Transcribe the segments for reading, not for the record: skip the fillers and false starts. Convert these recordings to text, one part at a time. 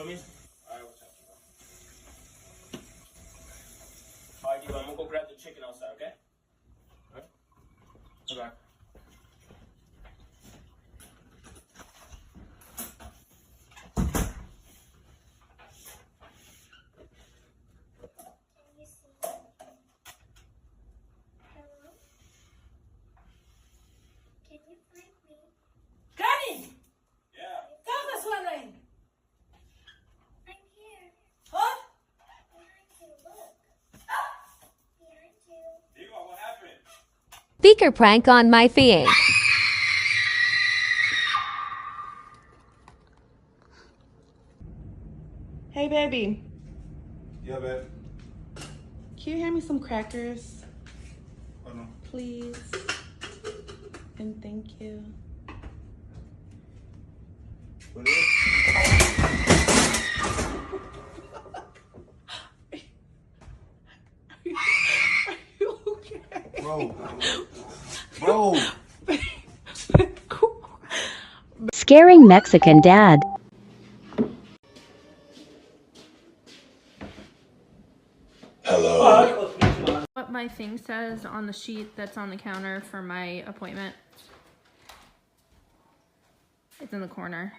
Show me. Alright, what's up? Alright, Diva, I'm gonna go grab the chicken outside, okay? Alright? Come back. Speaker prank on my fiance. Hey, baby. Yeah, babe. Can you hand me some crackers? Oh, no. Please. And thank you. What is it? Are you okay? Bro. Scaring Mexican dad. Hello. What my thing says on the sheet that's on the counter for my appointment. It's in the corner.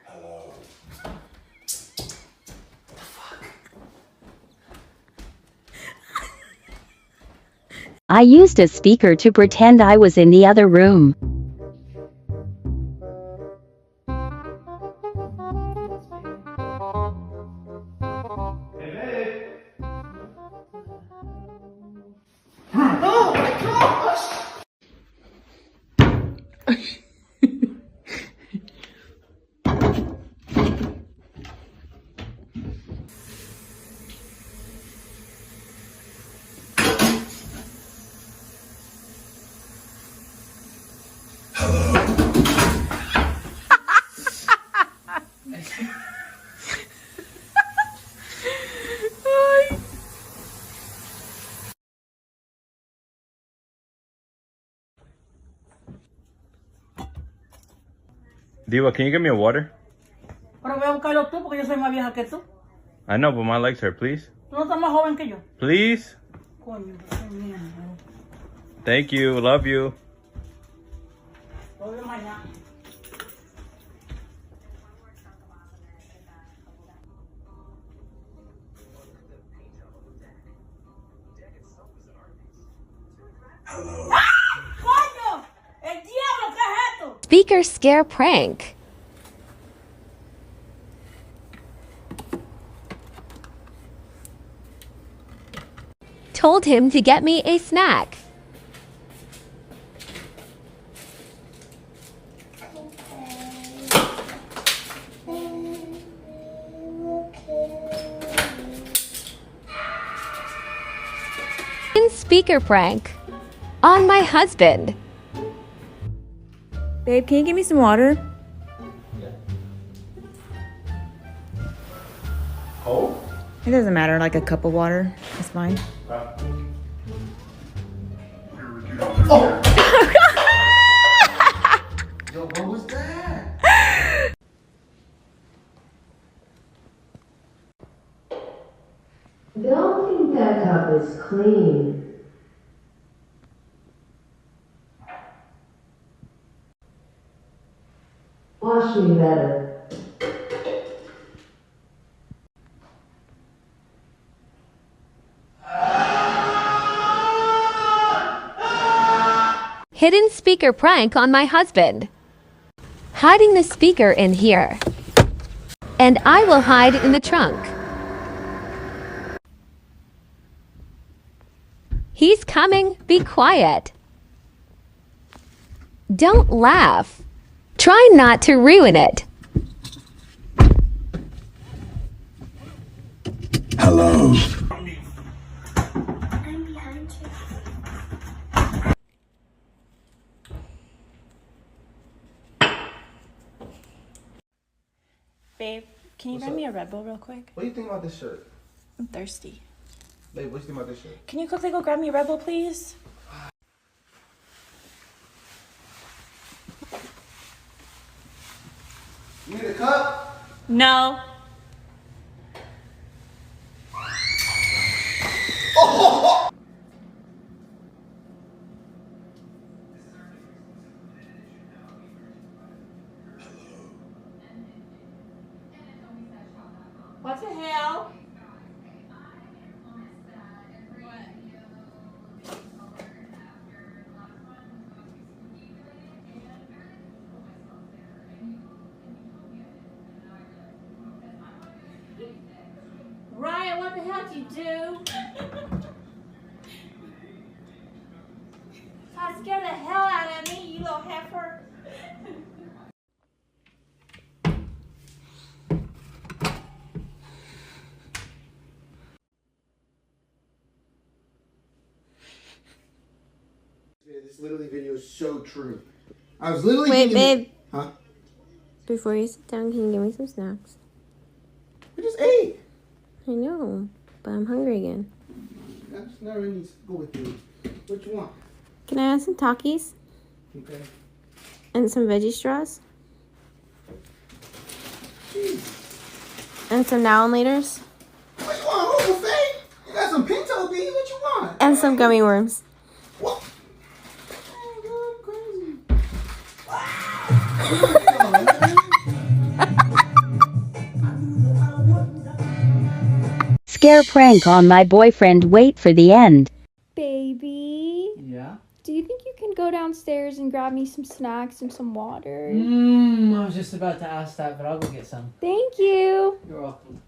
Hello. I used a speaker to pretend I was in the other room. Diva, can you get me a water? Pero voy a buscarlo tú porque yo soy más vieja que tú. I know, but my legs hurt, please. Tú no estás más joven que yo. Please? Coño, qué mierda. Thank you, love you. Lo veo mañana. Hello. ¡Coño! ¡El diablo! ¿Qué es esto? Speaker scare prank. Told him to get me a snack. Speaker prank on my husband. Babe, can you give me some water? Cold? It doesn't matter, like a cup of water. It's fine. Oh! Yo, what was that? Don't think that cup is clean. Wash me better. Hidden speaker prank on my husband. Hiding the speaker in here. And I will hide in the trunk. He's coming. Be quiet. Don't laugh. Try not to ruin it. Hello. I'm behind you. Babe, can you grab me a Red Bull real quick? What do you think about this shirt? I'm thirsty. Babe, what do you think about this shirt? Can you quickly go grab me a Red Bull, please? You need a cup? No. What the hell? Ryan, what the hell did you do? I scared the hell out of me, you little heifer. This literally video is so true. I was literally Wait, thinking- babe. Huh? Before you sit down, can you give me some snacks? I just ate. I know, but I'm hungry again. I just never need to go with you. What you want? Can I have some Takis Okay. and some veggie straws Jeez. and some now and laters What you want? Whole buffet? You got some pinto beans? What you want? and some gummy worms? What? Scare prank on my boyfriend. Wait for the end. Baby, Yeah? do you think you can go downstairs and grab me some snacks and some water? I was just about to ask that, but I'll go get some. Thank you. You're welcome.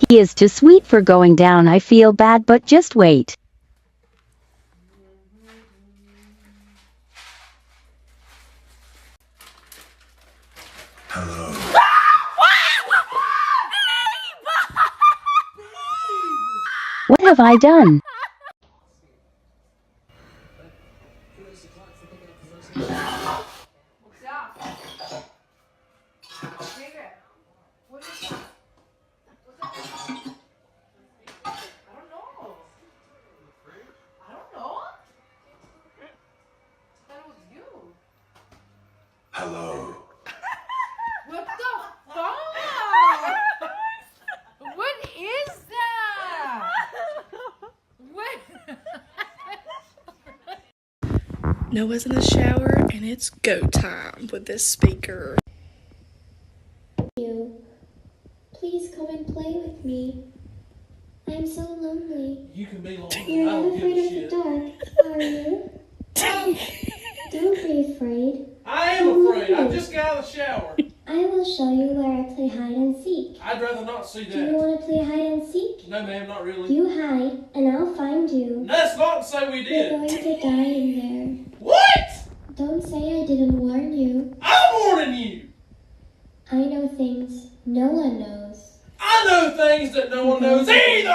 He is too sweet for going down. I feel bad, but just wait. What have I done? Hello. What the fuck? What is that? What? Noah's in the shower and it's go time with this speaker. Please come and play with me. I'm so lonely. You can be lonely. You're not afraid of the dark, are you? Don't be afraid. I am afraid. I just got out of the shower. I will show you where I play hide and seek. I'd rather not see Do you that. want to play hide and seek? No, ma'am, not really. You hide, and I'll find you. Let's not say we You're did. going to die in there. What? Don't say I didn't warn you. I'm warning you. I know things no one knows. I know things that no one knows either.